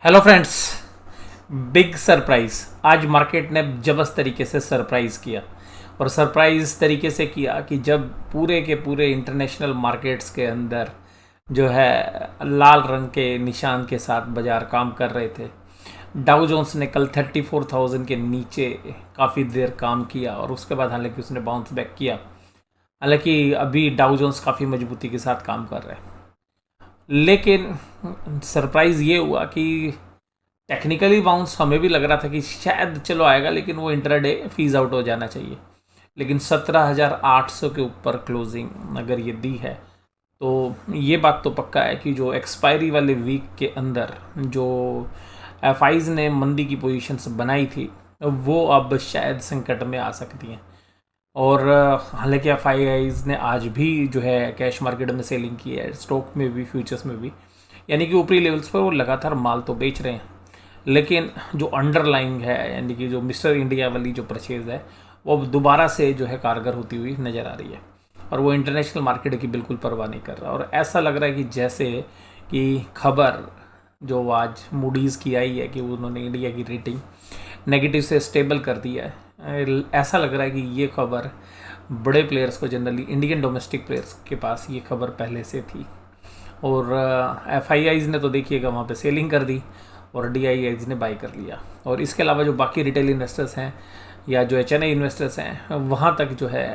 Hello friends. Big surprise. आज market ने जबरदस्त तरीके से सरप्राइज किया और सरप्राइज तरीके से किया कि जब पूरे के पूरे इंटरनेशनल मार्केट्स के अंदर जो है लाल रंग के निशान के साथ बाजार काम कर रहे थे। डाउ जोन्स ने कल 34,000 के नीचे काफ़ी देर काम किया और उसके बाद हालांकि उसने बाउंस बैक किया। हालांकि अभी डाउ जोन्स काफ़ी मजबूती के साथ काम कर रहे हैं, लेकिन सरप्राइज़ ये हुआ कि टेक्निकली बाउंस हमें भी लग रहा था कि शायद चलो आएगा, लेकिन वो इंट्राडे फीज आउट हो जाना चाहिए। लेकिन 17,800 के ऊपर क्लोजिंग अगर ये दी है तो ये बात तो पक्का है कि जो एक्सपायरी वाले वीक के अंदर जो एफआईज ने मंदी की पोजीशंस बनाई थी वो अब शायद संकट में आ सकती हैं। और हालांकि एफआईज ने आज भी जो है कैश मार्केट में सेलिंग की है, स्टॉक में भी फ्यूचर्स में भी, यानी कि ऊपरी लेवल्स पर वो लगातार माल तो बेच रहे हैं, लेकिन जो अंडरलाइंग है यानी कि जो मिस्टर इंडिया वाली जो परचेज़ है वो अब दोबारा से जो है कारगर होती हुई नज़र आ रही है और वो इंटरनेशनल मार्केट की बिल्कुल परवाह नहीं कर रहा। और ऐसा लग रहा है कि जैसे कि खबर जो आज मूडीज़ की आई है कि उन्होंने इंडिया की रेटिंग नेगेटिव से स्टेबल कर दिया है, ऐसा लग रहा है कि ये खबर बड़े प्लेयर्स को, जनरली इंडियन डोमेस्टिक प्लेयर्स के पास ये खबर पहले से थी। और एफआईआईज ने तो देखिएगा वहाँ पे सेलिंग कर दी और डीआईआईज ने बाई कर लिया। और इसके अलावा जो बाकी रिटेल इन्वेस्टर्स हैं या जो एचएनआई इन्वेस्टर्स हैं वहाँ तक जो है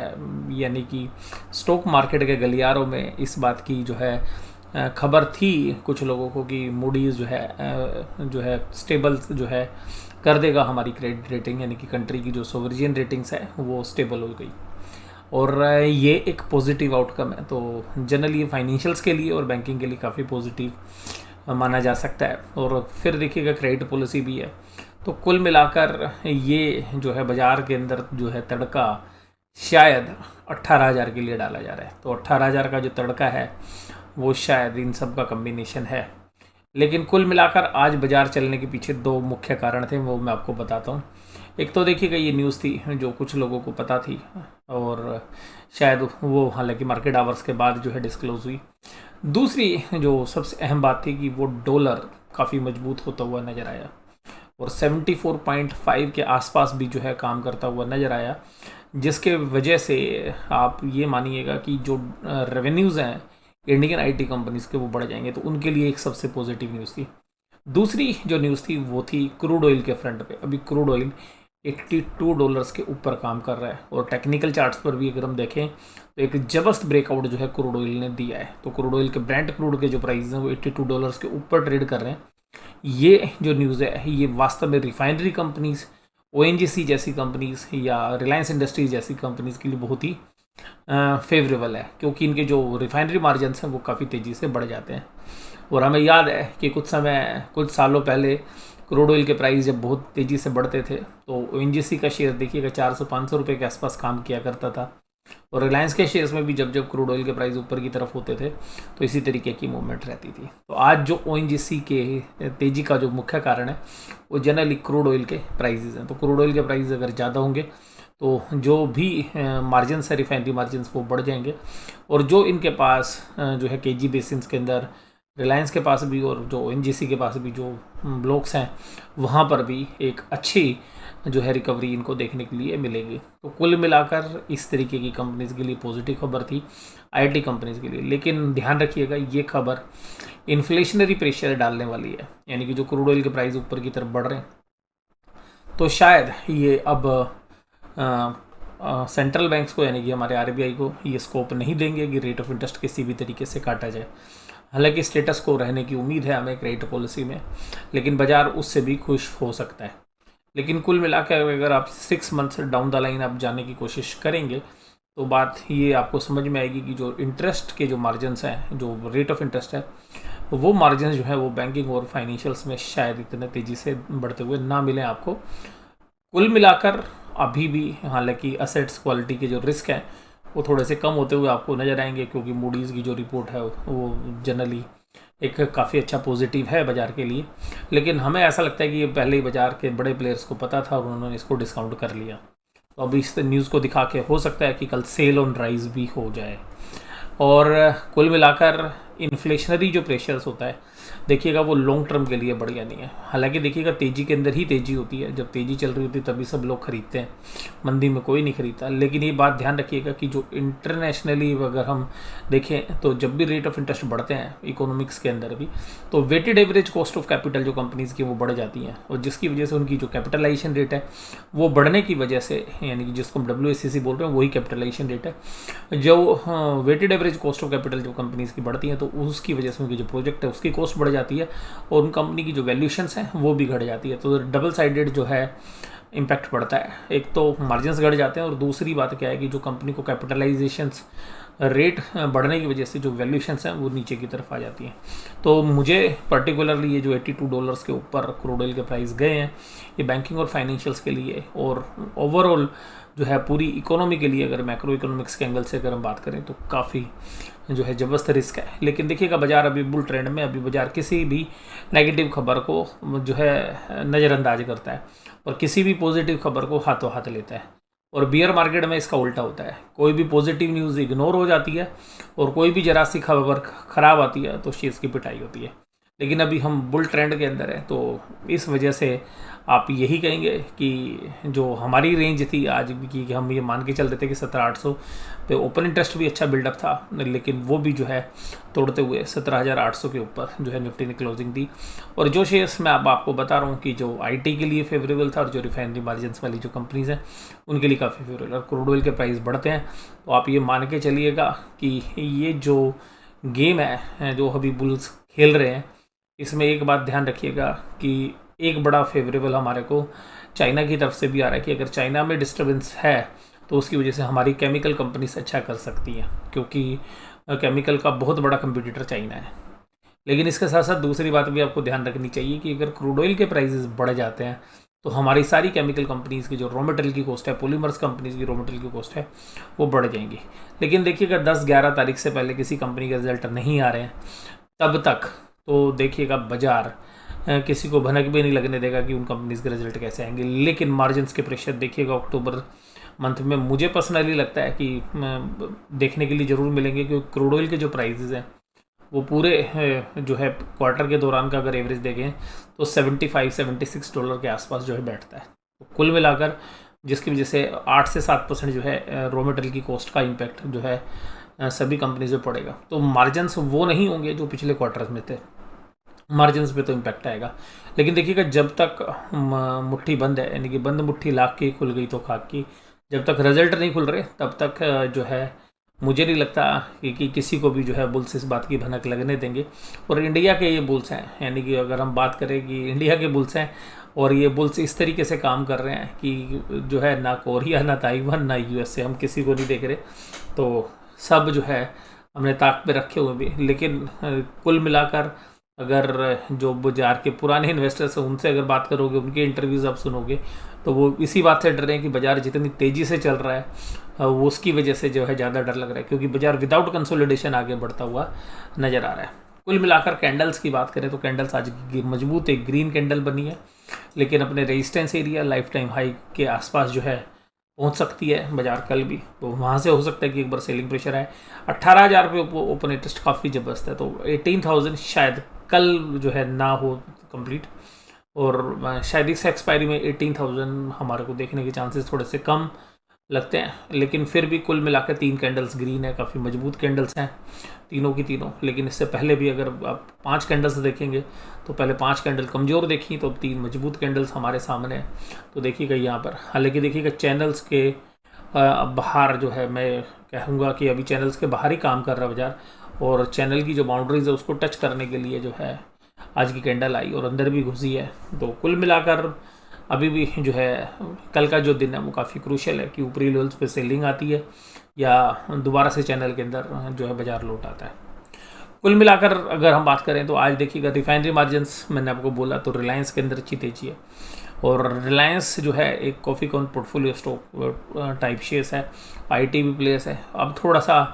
यानी कि स्टॉक मार्केट के गलियारों में इस बात की जो है खबर थी कुछ लोगों को कि मूडीज़ जो है स्टेबल जो है कर देगा हमारी क्रेडिट रेटिंग, यानी कि कंट्री की जो सोवरेन रेटिंग्स है वो स्टेबल हो गई और ये एक पॉजिटिव आउटकम है। तो जनरली फाइनेंशियल्स के लिए और बैंकिंग के लिए काफ़ी पॉजिटिव माना जा सकता है। और फिर देखिएगा क्रेडिट पॉलिसी भी है। तो कुल मिलाकर ये जो है बाज़ार के अंदर जो है तड़का शायद 18,000 के लिए डाला जा रहा है। तो 18,000 का जो तड़का है वो शायद इन सब का कम्बिनेशन है। लेकिन कुल मिलाकर आज बाज़ार चलने के पीछे दो मुख्य कारण थे, वो मैं आपको बताता हूँ। एक तो देखिएगा ये न्यूज़ थी जो कुछ लोगों को पता थी और शायद वो हालांकि मार्केट आवर्स के बाद जो है डिस्क्लोज हुई। दूसरी जो सबसे अहम बात थी कि वो डॉलर काफ़ी मजबूत होता हुआ नज़र आया और 74.5 के आसपास भी जो है काम करता हुआ नज़र आया, जिसके वजह से आप ये मानिएगा कि जो रेवेन्यूज़ हैं इंडियन आईटी कंपनीज़ के वो बढ़ जाएंगे। तो उनके लिए एक सबसे पॉजिटिव न्यूज़ थी। दूसरी जो न्यूज़ थी वो थी क्रूड ऑयल के फ्रंट पे। अभी क्रूड ऑयल $82 के ऊपर काम कर रहा है और टेक्निकल चार्ट्स पर भी अगर हम देखें तो एक जबरदस्त ब्रेकआउट जो है क्रूड ऑयल ने दिया है। तो क्रूड ऑयल के ब्रेंट क्रूड के जो प्राइस हैं वो $82 के ऊपर ट्रेड कर रहे हैं। ये जो न्यूज़ है ये वास्तव में रिफाइनरी कंपनीज, ओएनजीसी जैसी कंपनीज या रिलायंस इंडस्ट्रीज जैसी कंपनीज के लिए बहुत ही फेवरेबल है, क्योंकि इनके जो रिफाइनरी मार्जिन्स हैं वो काफ़ी तेज़ी से बढ़ जाते हैं। और हमें याद है कि कुछ सालों पहले क्रूड ऑयल के प्राइस जब बहुत तेज़ी से बढ़ते थे तो ओएनजीसी का शेयर देखिएगा 400-500 रुपये के आसपास काम किया करता था और रिलायंस के शेयर्स में भी जब क्रूड ऑयल के प्राइस ऊपर की तरफ होते थे तो इसी तरीके की मूवमेंट रहती थी। तो आज जो ओएनजीसी के तेज़ी का जो मुख्य कारण है वो जनरली क्रूड ऑयल के प्राइजेज़ हैं। तो क्रूड ऑयल के प्राइस अगर ज़्यादा होंगे तो जो भी मार्जिन्स है रिफाइनरी मार्जिन्स वो बढ़ जाएंगे और जो इनके पास जो है केजी बेसिन्स के अंदर रिलायंस के पास भी और जो ओएनजीसी के पास भी जो ब्लॉक्स हैं वहाँ पर भी एक अच्छी जो है रिकवरी इनको देखने के लिए मिलेगी। तो कुल मिलाकर इस तरीके की कंपनीज़ के लिए पॉजिटिव खबर थी आईटी कंपनीज़ के लिए। लेकिन ध्यान रखिएगा ये खबर इन्फ्लेशनरी प्रेशर डालने वाली है, यानी कि जो क्रूड ऑयल के प्राइस ऊपर की तरफ बढ़ रहे हैं तो शायद ये अब सेंट्रल बैंक्स को यानी कि हमारे आरबीआई को ये स्कोप नहीं देंगे कि रेट ऑफ इंटरेस्ट किसी भी तरीके से काटा जाए। हालांकि स्टेटस को रहने की उम्मीद है हमें क्रेडिट पॉलिसी में, लेकिन बाज़ार उससे भी खुश हो सकता है। लेकिन कुल मिलाकर अगर आप 6 मंथ्स डाउन द लाइन आप जाने की कोशिश करेंगे तो बात ये आपको समझ में आएगी कि जो इंटरेस्ट के जो मार्जिन्स हैं, जो रेट ऑफ इंटरेस्ट है वो मार्जिन जो है वो बैंकिंग और फाइनेंशियल्स में शायद इतने तेज़ी से बढ़ते हुए ना मिलें आपको। कुल मिलाकर अभी भी हालांकि असेट्स क्वालिटी के जो रिस्क हैं वो थोड़े से कम होते हुए आपको नज़र आएंगे, क्योंकि मूडीज़ की जो रिपोर्ट है वो जनरली एक काफ़ी अच्छा पॉजिटिव है बाज़ार के लिए। लेकिन हमें ऐसा लगता है कि ये पहले ही बाज़ार के बड़े प्लेयर्स को पता था और उन्होंने इसको डिस्काउंट कर लिया। तो अभी इस न्यूज़ को दिखा के हो सकता है कि कल सेल ऑन राइज भी हो जाए। और कुल मिलाकर इन्फ्लेशनरी जो प्रेशर्स होता है देखिएगा वो लॉन्ग टर्म के लिए बढ़िया नहीं है। हालांकि देखिएगा तेज़ी के अंदर ही तेज़ी होती है, जब तेज़ी चल रही होती है तभी सब लोग खरीदते हैं, मंदी में कोई नहीं खरीदता। लेकिन ये बात ध्यान रखिएगा कि जो इंटरनेशनली अगर हम देखें तो जब भी रेट ऑफ इंटरेस्ट बढ़ते हैं इकोनॉमिक्स के अंदर भी, तो weighted average cost of capital जो कंपनीज़ की वो बढ़ जाती हैं, और जिसकी वजह से उनकी जो कैपिटलाइजेशन रेट है वो बढ़ने की वजह से, यानी कि जिसको हम WACC बोल रहे हैं वही कैपिटलाइजेशन रेट है। जो weighted average cost of capital जो कंपनीज़ की बढ़ती हैं तो उसकी वजह से उनकी जो प्रोजेक्ट है उसकी कॉस्ट बढ़ जाती है और उन कंपनी की जो वैल्यूशंस हैं वो भी घट जाती है। तो डबल साइडेड जो है इम्पैक्ट पड़ता है। एक तो मार्जिन्स घट जाते हैं और दूसरी बात क्या है कि जो कंपनी को कैपिटलाइजेशंस रेट बढ़ने की वजह से जो वैल्यूशंस हैं वो नीचे की तरफ आ जाती हैं। तो मुझे पर्टिकुलरली ये जो $82 के ऊपर क्रूड ऑयल के प्राइस गए हैं, ये बैंकिंग और फाइनेंशियल्स के लिए और ओवरऑल जो है पूरी इकोनॉमी के लिए, अगर मैक्रो इकोनॉमिक्स के एंगल से अगर हम बात करें तो काफ़ी जो है ज़बरदस्त रिस्क है। लेकिन देखिएगा बाज़ार अभी बुल ट्रेंड में, अभी बाज़ार किसी भी नेगेटिव खबर को जो है नज़रअंदाज करता है और किसी भी पॉजिटिव खबर को हाथों हाथ लेता है। और बियर मार्केट में इसका उल्टा होता है, कोई भी पॉजिटिव न्यूज़ इग्नोर हो जाती है और कोई भी जरा सी खबर ख़राब आती है तो शेयर्स की पिटाई होती है। लेकिन अभी हम बुल ट्रेंड के अंदर हैं, तो इस वजह से आप यही कहेंगे कि जो हमारी रेंज थी आज भी कि हम ये मान के चल रहे थे कि 17,800 पे ओपन इंटरेस्ट भी अच्छा बिल्डअप था, लेकिन वो भी जो है तोड़ते हुए 17,800 के ऊपर जो है निफ्टी ने क्लोजिंग दी। और जो शेयर्स मैं अब आपको बता रहा हूँ कि जो IT के लिए फेवरेबल था और जो रिफाइनरी मार्जिन्स वाली जो कंपनीज़ हैं उनके लिए काफ़ी फेवरेबल। और क्रूड ऑयल के प्राइस बढ़ते हैं तो आप ये मान के चलिएगा कि ये जो गेम है जो अभी बुल्स खेल रहे हैं, इसमें एक बात ध्यान रखिएगा कि एक बड़ा फेवरेबल हमारे को चाइना की तरफ से भी आ रहा है कि अगर चाइना में डिस्टर्बेंस है तो उसकी वजह से हमारी केमिकल कंपनीज अच्छा कर सकती हैं, क्योंकि केमिकल का बहुत बड़ा कंपटीटर चाइना है। लेकिन इसके साथ साथ दूसरी बात भी आपको ध्यान रखनी चाहिए कि अगर क्रूड ऑयल के प्राइसेस बढ़ जाते हैं तो हमारी सारी केमिकल कंपनीज़ की जो रॉ मटेरियल की कॉस्ट है, पॉलीमर्स कंपनीज़ की रॉ मटेरियल की कॉस्ट है, वो बढ़ जाएंगी। लेकिन देखिएगा 10-11 तारीख से पहले किसी कंपनी के रिजल्ट नहीं आ रहे हैं तब तक तो देखिएगा बाजार किसी को भनक भी नहीं लगने देगा कि उन कंपनीज़ के रिजल्ट कैसे आएंगे। लेकिन मार्जिन्स के प्रेशर देखिएगा अक्टूबर मंथ में मुझे पर्सनली लगता है कि देखने के लिए ज़रूर मिलेंगे, क्योंकि क्रूड ऑयल के जो प्राइसेस हैं वो पूरे जो है क्वार्टर के दौरान का अगर एवरेज देखें तो $75-76 के आसपास जो है बैठता है। तो कुल मिलाकर जिसकी वजह से 8 से 7% जो है रॉ मटेरियल की कॉस्ट का इम्पैक्ट जो है सभी कंपनीज में पड़ेगा। तो मार्जिन्स वो नहीं होंगे जो पिछले क्वार्टर्स में थे, मार्जिन्स पे तो इम्पैक्ट आएगा। लेकिन देखिएगा जब तक मुट्ठी बंद है, यानी कि बंद मुट्ठी लाख की खुल गई तो खाक की, जब तक रिजल्ट नहीं खुल रहे तब तक जो है मुझे नहीं लगता कि किसी को भी जो है बुल्स इस बात की भनक लगने देंगे। और इंडिया के ये बुल्स हैं, यानी कि अगर हम बात करें कि इंडिया के बुल्स हैं और ये बुल्स इस तरीके से काम कर रहे हैं कि जो है ना कोरिया, ना ताइवान, ना USA, हम किसी को नहीं देख रहे। तो सब जो है हमने ताक पे रखे हुए भी। लेकिन कुल मिलाकर अगर जो बाजार के पुराने इन्वेस्टर्स हैं उनसे अगर बात करोगे, उनके इंटरव्यूज़ आप सुनोगे, तो वो इसी बात से डर रहे हैं कि बाजार जितनी तेज़ी से चल रहा है वो उसकी वजह से जो है ज़्यादा डर लग रहा है, क्योंकि बाजार विदाउट कंसोलिडेशन आगे बढ़ता हुआ नज़र आ रहा है। कुल मिलाकर कैंडल्स की बात करें तो कैंडल्स आज मजबूत एक ग्रीन कैंडल बनी है, लेकिन अपने resistance area life time high के आसपास जो है पहुंच सकती है बाजार कल भी। तो वहाँ से हो सकता है कि एक बार सेलिंग प्रेशर आए। 18,000 पे ओपन इंटरेस्ट काफ़ी ज़बरदस्त है, तो 18,000 शायद कल जो है ना हो कंप्लीट, और शायद इस एक्सपायरी में 18,000 हमारे को देखने के चांसेस थोड़े से कम लगते हैं। लेकिन फिर भी कुल मिलाकर 3 कैंडल्स ग्रीन है, काफ़ी मजबूत कैंडल्स हैं तीनों की तीनों। लेकिन इससे पहले भी अगर आप 5 कैंडल्स देखेंगे तो पहले 5 कैंडल कमज़ोर देखी, तो अब 3 मजबूत कैंडल्स हमारे सामने हैं। तो देखिएगा यहाँ पर, हालांकि देखिएगा चैनल्स के बाहर जो है, मैं कहूँगा कि अभी चैनल्स के बाहर ही काम कर रहा है बाजार, और चैनल की जो बाउंड्रीज है उसको टच करने के लिए जो है आज की कैंडल आई और अंदर भी घुसी है। तो कुल मिलाकर अभी भी जो है कल का जो दिन है वो काफ़ी क्रूशियल है कि ऊपरी लेवल्स पे सेलिंग आती है या दोबारा से चैनल के अंदर जो है बाजार लौट आता है। कुल मिलाकर अगर हम बात करें तो आज देखिएगा रिफाइनरी मार्जिन्स, मैंने आपको बोला तो रिलायंस के अंदर अच्छी तेजी है, और रिलायंस जो है एक coffee can portfolio stock type shares है, IT भी प्लेयर्स है। अब थोड़ा सा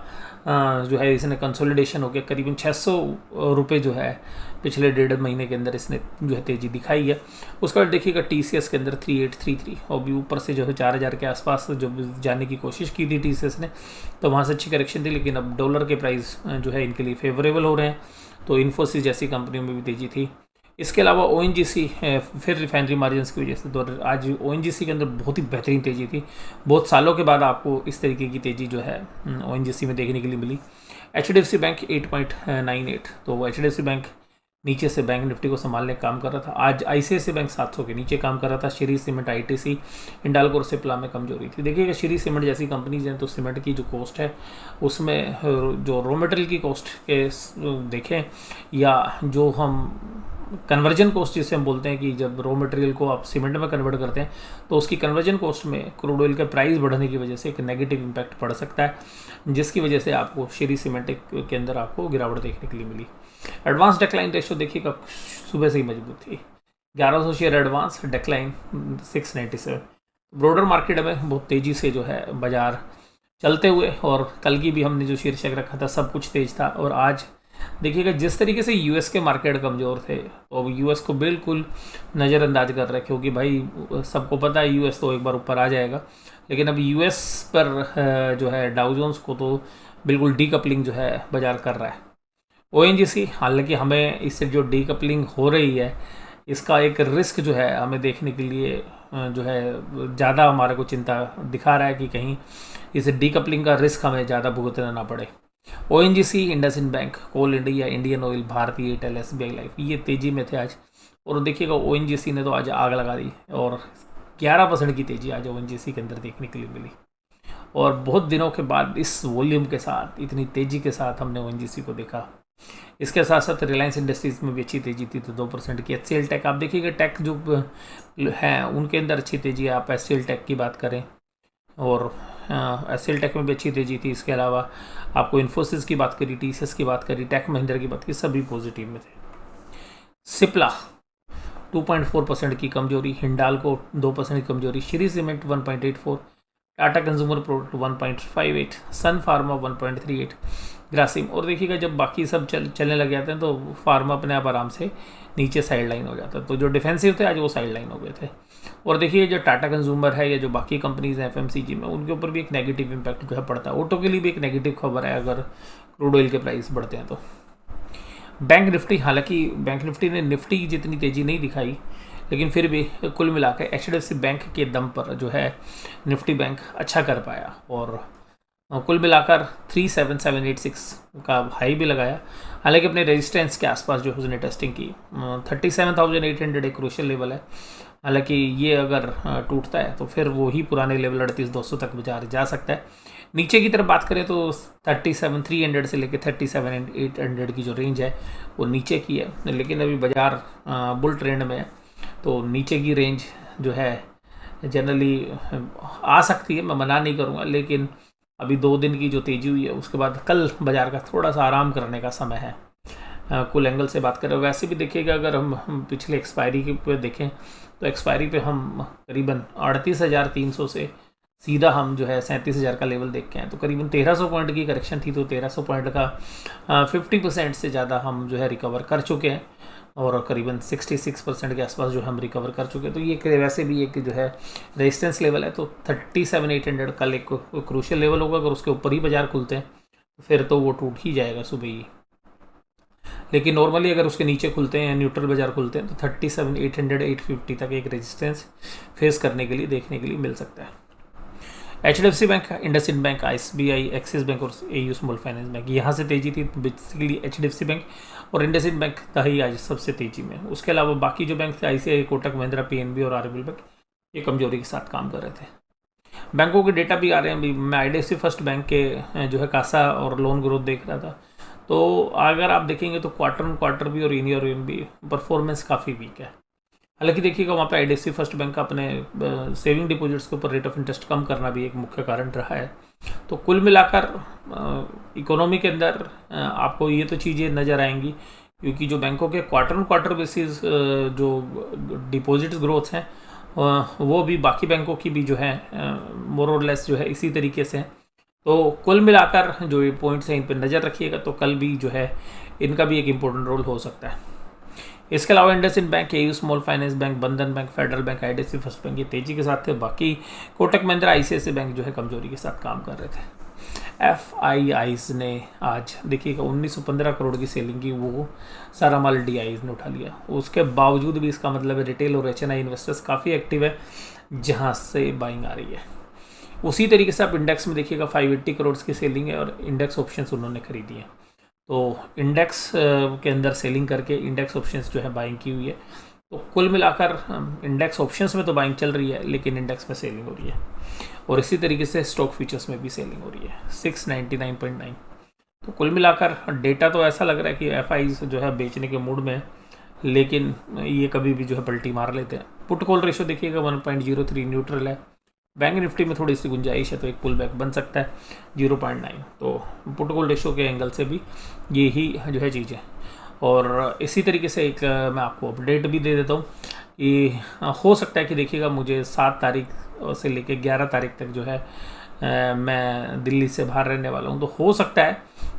जो है इसने कंसोलिडेशन हो गया, करीबन 600 रुपये जो है पिछले 1.5 महीने के अंदर इसने जो है तेज़ी दिखाई है। उसके बाद देखिएगा TCS के अंदर 3833 और भी ऊपर से जो है 4,000 के आसपास जब जाने की कोशिश की थी TCS ने, तो वहाँ से अच्छी करेक्शन थी। लेकिन अब डॉलर के प्राइस जो है इनके लिए फेवरेबल हो रहे हैं, तो इन्फोसिस जैसी कंपनियों में भी तेज़ी थी। इसके अलावा ओएनजीसी फिर रिफाइनरी मार्जिन्स की वजह से, तो आज ओएनजीसी के अंदर बहुत ही बेहतरीन तेज़ी थी। बहुत सालों के बाद आपको इस तरीके की तेज़ी जो है ओएनजीसी में देखने के लिए मिली। एचडीएफसी बैंक 8.98, तो एचडीएफसी बैंक नीचे से बैंक निफ्टी को संभालने का काम कर रहा था। आज आईसीआईसीआई बैंक 700 के नीचे काम कर रहा था। श्री सीमेंट, आईटीसी, हिंडाल्को और सिप्ला में कमजोरी थी। देखिएगा श्री सीमेंट जैसी कंपनीज हैं तो सीमेंट की जो कॉस्ट है उसमें जो रॉ मटेरियल की कॉस्ट के देखें या जो हम कन्वर्जन कॉस्ट जिसे हम बोलते हैं कि जब रॉ मटेरियल को आप सीमेंट में कन्वर्ट करते हैं तो उसकी कन्वर्जन कॉस्ट में क्रूड ऑयल का प्राइस बढ़ने की वजह से एक नेगेटिव इम्पैक्ट पड़ सकता है, जिसकी वजह से आपको श्री सीमेंट के अंदर आपको गिरावट देखने के लिए मिली। एडवांस डिक्लाइन रेशियो देखिएगा सुबह से ही मजबूत थी, 1100 share advance, decline 697। Broader market में बहुत तेज़ी से जो है बाजार चलते हुए, और कल की भी हमने जो शीर्षक रखा था सब कुछ तेज था, और आज देखिएगा जिस तरीके से यूएस के मार्केट कमज़ोर थे तो अब यूएस को बिल्कुल नज़रअंदाज कर रहे, क्योंकि भाई सबको पता है यूएस तो एक बार ऊपर आ जाएगा, लेकिन अब यूएस पर जो है डाउ जोन्स को तो बिल्कुल डीकपलिंग जो है बाजार कर रहा है। ओएनजीसी, हालांकि हमें इससे जो डीकपलिंग हो रही है इसका एक रिस्क जो है हमें देखने के लिए जो है ज़्यादा हमारे को चिंता दिखा रहा है कि कहीं इस डीकपलिंग का रिस्क हमें ज़्यादा भुगतना ना पड़े। ओएनजीसी, इंडसइंड बैंक, कोल इंडिया, इंडियन ऑयल, भारतीय एयरटेल, एसबीआई लाइफ ये तेज़ी में थे आज। और देखिएगा ओएनजीसी ने तो आज आग लगा दी और 11% की तेज़ी आज ओएनजीसी के अंदर देखने के लिए मिली, और बहुत दिनों के बाद इस वॉल्यूम के साथ इतनी तेज़ी के साथ हमने ओएनजीसी को देखा। इसके साथ साथ रिलायंस इंडस्ट्रीज़ में भी अच्छी तेज़ी थी, तो 2% की। एचसीएल टेक, आप देखिएगा टेक जो हैं उनके अंदर अच्छी तेज़ी है। आप एचसीएल टेक की बात करें और एचसीएल टेक में भी अच्छी तेज़ी थी। इसके अलावा आपको इन्फोसिस की बात करी, टीसीएस की बात करी, टेक महिंद्रा की बात की, सभी पॉजिटिव में थे। सिप्ला 2.4% की कमजोरी, हिंडाल्को 2% की कमजोरी, Shri cement 1.84, Tata consumer product 1.58, सन फार्मा 1.38, ग्रासिम। और देखिएगा जब बाकी सब चलने लग जाते हैं तो फार्मा अपने आप आराम से नीचे साइड लाइन हो जाता है, तो जो डिफेंसिव थे आज वो साइड लाइन हो गए थे। और देखिए जो टाटा कंज्यूमर है या जो बाकी कंपनीज हैं एफएमसीजी में, उनके ऊपर भी एक नेगेटिव इम्पैक्ट जो है पड़ता है। ऑटो के लिए भी एक नेगेटिव खबर है अगर क्रूड ऑयल के प्राइस बढ़ते हैं तो। बैंक निफ्टी, हालांकि बैंक निफ्टी ने निफ्टी जितनी तेज़ी नहीं दिखाई, लेकिन फिर भी कुल मिलाकर एचडीएफसी बैंक के दम पर जो है निफ्टी बैंक अच्छा कर पाया, और कुल मिलाकर 37786 का हाई भी लगाया। हालांकि अपने रेजिस्टेंस के आसपास जो उसने टेस्टिंग की, 37,800 एक क्रूशियल लेवल है। हालांकि ये अगर टूटता है तो फिर वो ही पुराने लेवल 38,200 तक बाजार जा सकता है। नीचे की तरफ बात करें तो 37,300 से लेकर 37,800 की जो रेंज है वो नीचे की है, लेकिन अभी बाजार बुल ट्रेंड में है, तो नीचे की रेंज जो है जनरली आ सकती है, मैं मना नहीं करूँगा, लेकिन अभी 2 दिन की जो तेज़ी हुई है उसके बाद कल बाजार का थोड़ा सा आराम करने का समय है। कुल एंगल से बात करें, वैसे भी देखिएगा अगर हम पिछले एक्सपायरी के पे देखें तो एक्सपायरी पे हम करीबन 38,300 से सीधा हम जो है 37,000 का लेवल देख के हैं, तो करीबन 1,300 पॉइंट की करेक्शन थी, तो 1,300 पॉइंट का 50% से ज़्यादा हम जो है रिकवर कर चुके हैं, और करीबन 66% के आसपास जो हम रिकवर कर चुके हैं। तो ये वैसे भी एक जो है रेजिस्टेंस लेवल है, तो 37,800 कल एक क्रूशियल लेवल होगा। अगर उसके ऊपर ही बाजार खुलते हैं तो फिर तो वो टूट ही जाएगा सुबह ही, लेकिन नॉर्मली अगर उसके नीचे खुलते हैं, न्यूट्रल बाजार खुलते हैं, तो 37,800 850 तक एक रेजिस्टेंस फेस करने के लिए देखने के लिए मिल सकता है। HDFC bank, IndusInd bank, SBI, axis bank और एयू स्मॉल फाइनेंस बैंक, यहाँ से तेजी थी। बेसिकली एचडीएफसी बैंक और इंडसइंड बैंक था ही आज सबसे तेजी में। उसके अलावा बाकी जो बैंक थे आईसीआई, कोटक महिंद्रा, पीएनबी और आरबीएल बैंक, ये कमजोरी के साथ काम कर रहे थे। बैंकों के डेटा भी आ रहे हैं। अभी मैं आईडीएफसी फर्स्ट बैंक के जो है कासा और लोन ग्रोथ देख रहा था, तो अगर आप देखेंगे तो क्वार्टर ऑन क्वार्टर भी और ईयर भी परफॉर्मेंस काफ़ी वीक है। हालांकि देखिएगा वहाँ पे आईडीएफसी फर्स्ट बैंक का अपने सेविंग डिपॉजिट्स के ऊपर रेट ऑफ इंटरेस्ट कम करना भी एक मुख्य कारण रहा है। तो कुल मिलाकर इकोनॉमी के अंदर आपको ये तो चीज़ें नज़र आएंगी, क्योंकि जो बैंकों के क्वार्टर ऑन क्वार्टर बेसिस जो डिपॉजिट्स ग्रोथ हैं वो भी बाकी बैंकों की भी जो है मोर और लेस जो है इसी तरीके से हैं। तो कुल मिलाकर जो ये पॉइंट्स हैं इन पर नज़र रखिएगा, तो कल भी जो है इनका भी एक इम्पोर्टेंट रोल हो सकता है। इसके अलावा IndusInd Bank, AU Small Finance Bank, Bandhan Bank, Federal Bank, IDFC First Bank ये तेजी के साथ थे। बाकी कोटक महिंद्रा, आईसीआईसीआई बैंक जो है कमजोरी के साथ काम कर रहे थे। FIIs ने आज देखिएगा 1915 करोड़ की सेलिंग की, वो सारा माल DIs ने उठा लिया। उसके बावजूद भी इसका मतलब है रिटेल और HNI इन्वेस्टर्स काफ़ी एक्टिव है, जहाँ से बाइंग आ रही है। उसी तरीके से आप इंडेक्स में देखिएगा 580 करोड़ की सेलिंग है और इंडेक्स ऑप्शंस उन्होंने खरीदी है। तो इंडेक्स के अंदर सेलिंग करके इंडेक्स ऑप्शंस जो है बाइंग की हुई है। तो कुल मिलाकर इंडेक्स ऑप्शंस में तो बाइंग चल रही है, लेकिन इंडेक्स में सेलिंग हो रही है। और इसी तरीके से स्टॉक फ्यूचर्स में भी सेलिंग हो रही है 699.9। तो कुल मिलाकर डेटा तो ऐसा लग रहा है कि FIs जो है बेचने के मूड में है, लेकिन ये कभी भी जो है पलटी मार लेते हैं। पुट कॉल रेशो देखिएगा 1.03 न्यूट्रल है। बैंक निफ्टी में थोड़ी सी गुंजाइश है, तो एक पुल बैक बन सकता है 0.9। तो पुट कॉल रेशो के एंगल से भी यही जो है चीज़ है। और इसी तरीके से एक मैं आपको अपडेट भी दे देता हूँ कि हो सकता है कि देखिएगा मुझे 7 तारीख से लेकर 11 तारीख तक जो है मैं दिल्ली से बाहर रहने वाला हूँ। तो हो सकता है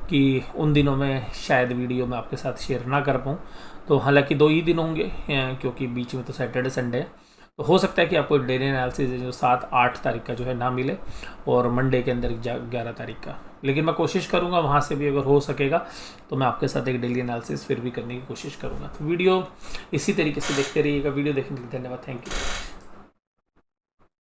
कि उन दिनों में शायद वीडियो मैं आपके साथ शेयर ना कर पाऊँ। तो हालांकि 2 ही दिन होंगे, क्योंकि बीच में तो सैटरडे संडे है। तो हो सकता है कि आपको डेली एनालिसिस जो 7-8 तारीख का जो है ना मिले, और मंडे के अंदर 11 तारीख का। लेकिन मैं कोशिश करूंगा वहाँ से भी अगर हो सकेगा तो मैं आपके साथ एक डेली एनालिसिस फिर भी करने की कोशिश करूंगा। तो वीडियो इसी तरीके से देखते रहिएगा। वीडियो देखने के लिए धन्यवाद, थैंक यू।